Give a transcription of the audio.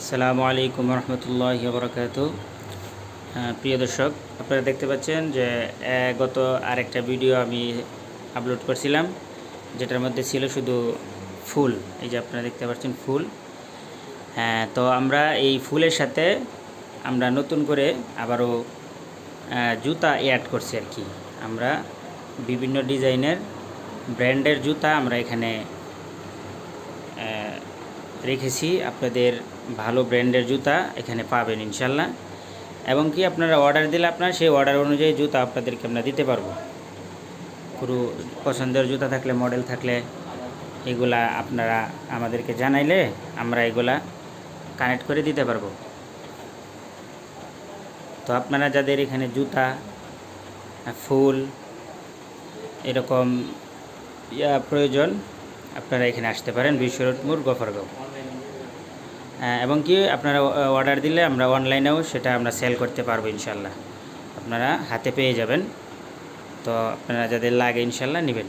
আসসালামু আলাইকুম রহমতুল্লাহি ওয়া বারাকাতুহু। প্রিয় দর্শক, আপনারা দেখতে পাচ্ছেন যে গত আরেকটা ভিডিও আমি আপলোড করছিলাম, যেটার মধ্যে ছিল শুধু ফুল। এই যে আপনারা দেখতে পাচ্ছেন ফুল। হ্যাঁ, তো আমরা এই ফুলের সাথে আমরা নতুন করে আবারও জুতা অ্যাড করছি আর কি। আমরা বিভিন্ন ডিজাইনের ব্র্যান্ডের জুতা আমরা এখানে রেখেছি। আপনাদের ভালো ব্র্যান্ডের জুতা এখানে পাবেন ইনশাল্লাহ, এবং কি আপনারা অর্ডার দিলে আপনার সেই অর্ডার অনুযায়ী জুতা আপনাদেরকে আমরা দিতে পারবো। পুরো পছন্দের জুতা থাকলে, মডেল থাকলে এগুলা আপনারা আমাদেরকে জানাইলে আমরা এগুলা কানেক্ট করে দিতে পারবো। তো আপনারা যাদের এখানে জুতা, ফুল এরকম প্রয়োজন, আপনারা এখানে আসতে পারেন বিশ্ব রোড মোড়, গফরগাঁও। এবং কি আপনারা অর্ডার দিলে আমরা অনলাইনেও সেটা আমরা সেল করতে পারবো ইনশাল্লাহ। আপনারা হাতে পেয়ে যাবেন। তো আপনারা যাদের লাগে ইনশাল্লাহ নেবেন।